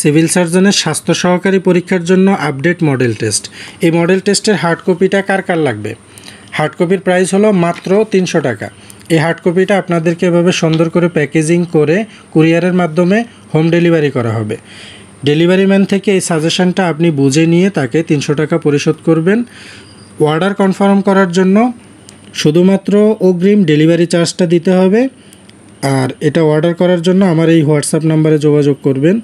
Civil সার্জনের স্বাস্থ্য সহকারী পরীক্ষার জন্য আপডেট মডেল টেস্ট। এই মডেল টেস্টের হার্ড কপিটা কার কার লাগবে? হার্ড কপির প্রাইস হলো মাত্র 300 টাকা। এই হার্ড কপিটা আপনাদেরকে এভাবে সুন্দর করে প্যাকেজিং করে কুরিয়ারের মাধ্যমে হোম ডেলিভারি করা হবে। ডেলিভারি ম্যান থেকে এই সাজেশনটা আপনি বুঝে নিয়ে তাকে 300 টাকা পরিশোধ করবেন। অর্ডার কনফার্ম করার জন্য শুধুমাত্র অগ্রিম ডেলিভারি চার্জটা দিতে হবে। আর এটা অর্ডার করার জন্য আমার এই হোয়াটসঅ্যাপ নাম্বারে যোগাযোগ করবেন।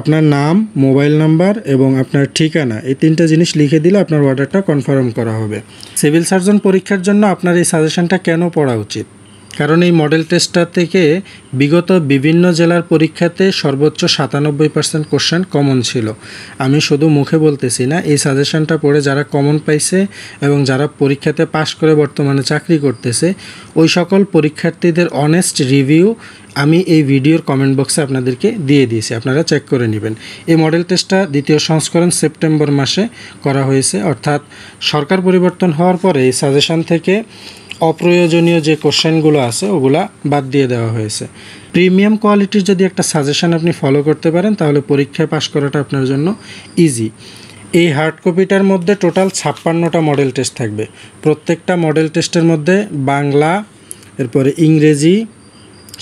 আপনার নাম, মোবাইল নাম্বার এবং আপনার ঠিকানা, এই 3টা জিনিস লিখে দিলে আপনার অর্ডারটা কনফার্ম করা হবে। সিভিল সার্জন পরীক্ষার জন্য আপনার এই সাজেশনটা কেন পড়া উচিত? কারণ এই মডেল টেস্টটা থেকে বিগত বিভিন্ন জেলার পরীক্ষাতে সর্বোচ্চ 97% কোশ্চেন কমন ছিল। আমি শুধু মুখে বলতেছি না, এই সাজেশনটা পড়ে যারা কমন পাইছে এবং যারা পরীক্ষাতে পাশ করে বর্তমানে চাকরি করতেছে, ওই সকল পরীক্ষার্থীদের অনেস্ট রিভিউ আমি এই ভিডিওর কমেন্ট বক্সে আপনাদেরকে দিয়ে দিয়েছি, আপনারা চেক করে নেবেন। এই মডেল টেস্টটা দ্বিতীয় সংস্করণ সেপ্টেম্বর মাসে করা হয়েছে, অর্থাৎ সরকার পরিবর্তন হওয়ার পরে এই সাজেশন থেকে অপ্রয়োজনীয় যে কোশ্চেনগুলো আছে ওগুলা বাদ দিয়ে দেওয়া হয়েছে। প্রিমিয়াম কোয়ালিটির যদি একটা সাজেশন আপনি ফলো করতে পারেন তাহলে পরীক্ষায় পাশ করাটা আপনার জন্য ইজি। এই হার্ড কপিটার মধ্যে টোটাল 56টা মডেল টেস্ট থাকবে। প্রত্যেকটা মডেল টেস্টের মধ্যে বাংলা, এরপরে ইংরেজি,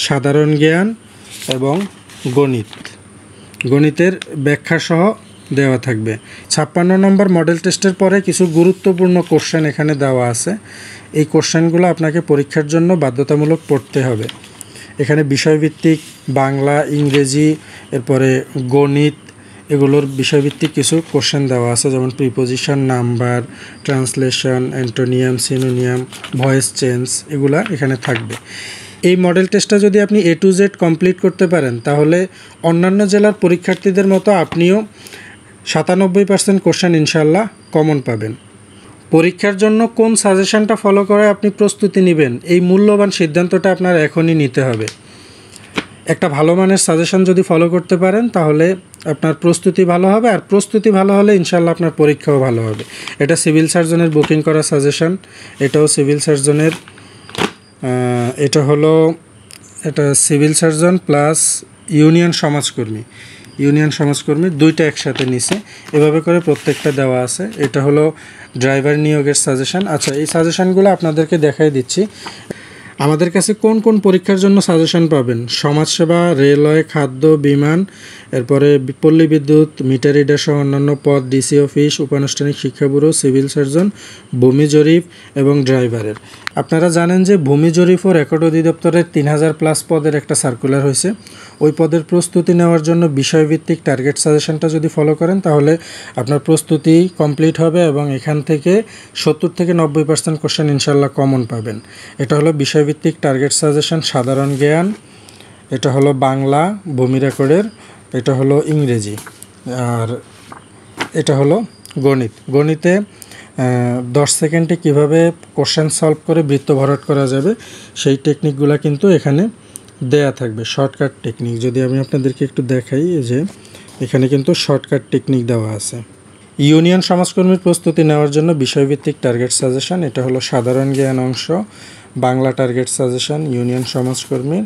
সাধারণ জ্ঞান এবং গণিতের ব্যাখ্যা সহ দেওয়া থাকবে। 56 নম্বর মডেল টেস্টের পরে কিছু গুরুত্বপূর্ণ কোশ্চেন এখানে দেওয়া আছে। এই কোশ্চেনগুলো আপনাকে পরীক্ষার জন্য বাধ্যতামূলক পড়তে হবে। এখানে বিষয়ভিত্তিক বাংলা, ইংরেজি, এরপরে গণিত, এগুলোর বিষয়ভিত্তিক কিছু কোশ্চেন দেওয়া আছে, যেমন preposition, number, translation, অ্যান্টোনিয়াম, সিনোনিয়াম, voice change, এগুলা এখানে থাকবে। এই মডেল টেস্টটা যদি আপনি A to Z কমপ্লিট করতে পারেন তাহলে অন্যান্য জেলার পরীক্ষার্থীদের মতো আপনিও 97% কোশ্চেন ইনশাল্লাহ কমন পাবেন। পরীক্ষার জন্য কোন সাজেশনটা ফলো করে আপনি প্রস্তুতি নেবেন, এই মূল্যবান সিদ্ধান্তটা আপনার এখনই নিতে হবে। একটা ভালো মানের সাজেশন যদি ফলো করতে পারেন তাহলে আপনার প্রস্তুতি ভালো হবে, আর প্রস্তুতি ভালো হলে ইনশাল্লাহ আপনার পরীক্ষাও ভালো হবে। এটা সিভিল সার্জনের বুকিং করা সাজেশন, এটাও সিভিল সার্জনের, এটা সিভিল সার্জন প্লাস ইউনিয়ন সমাজকর্মী দুইটা একসাথে নিছে, এভাবে করে প্রত্যেকটা দেওয়া আছে। এটা হলো ড্রাইভার নিয়োগের সাজেশন। আচ্ছা, এই সাজেশনগুলো আপনাদেরকে দেখাই দিচ্ছি। আমাদের কাছে কোন কোন পরীক্ষার জন্য সাজেশন পাবেন: সমাজসেবা, রেলওয়ে, খাদ্য, বিমান, এরপরে পল্লী বিদ্যুৎ, মিটার রিডার সহ অন্যান্য পদ, ডিসি অফিস, উপানুষ্ঠানিক শিক্ষা ব্যুরো, সিভিল সার্জন, ভূমি জরিপ এবং ড্রাইভারের। আপনারা জানেন যে ভূমি জরিপ ও রেকর্ড অধিদপ্তরের 3000+ পদের একটা সার্কুলার হয়েছে। ওই পদের প্রস্তুতি নেওয়ার জন্য বিষয়ভিত্তিক টার্গেট সাজেশনটা যদি ফলো করেন তাহলে আপনার প্রস্তুতি কমপ্লিট হবে এবং এখান থেকে 70 থেকে 90% কোশ্চেন ইনশাল্লাহ কমন পাবেন। এটা হলো বিষয়ভিত্তিক টার্গেট সাজেশন, সাধারণ জ্ঞান, এটা হলো বাংলা ভূমি রেকর্ডের, এটা হলো ইংরেজি, আর এটা হলো গণিতে 10 সেকেন্ডে কিভাবে কোশ্চেন সলভ করে বৃত্ত ভরাট করা যাবে সেই টেকনিকগুলো কিন্তু এখানে দেয়া থাকবে, শর্টকাট টেকনিক। যদি আমি আপনাদেরকে একটু দেখাই, যে এখানে কিন্তু শর্টকাট টেকনিক দেওয়া আছে। ইউনিয়ন সমাজকর্মীর প্রস্তুতি নেওয়ার জন্য বিষয়ভিত্তিক টার্গেট সাজেশন, এটা হলো সাধারণ জ্ঞান অংশ, বাংলা টার্গেট সাজেশন ইউনিয়ন সমাজকর্মীর,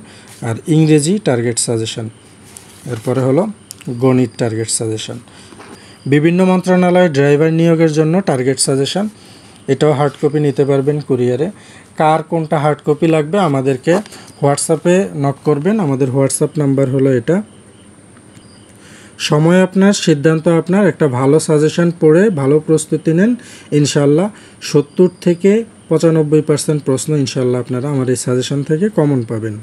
আর ইংরেজি টার্গেট সাজেশন, এরপরে হলো গণিত টার্গেট সাজেশন। বিভিন্ন মন্ত্রণালয়ে ড্রাইভার নিয়োগের জন্য টার্গেট সাজেশন, এটাও হার্ড কপি নিতে পারবেন কুরিয়ারে। কার কোনটা হার্ড কপি লাগবে আমাদেরকে হোয়াটসঅ্যাপে নক করবেন, আমাদের হোয়াটসঅ্যাপ নাম্বার হলো এটা। সময় আপনার, সিদ্ধান্ত আপনার। একটা ভালো সাজেশন পড়ে ভালো প্রস্তুতি নেন, ইনশাল্লাহ 70 থেকে 95% প্রশ্ন ইনশাল্লাহ আপনারা আমার এই সাজেশন থেকে কমন পাবেন।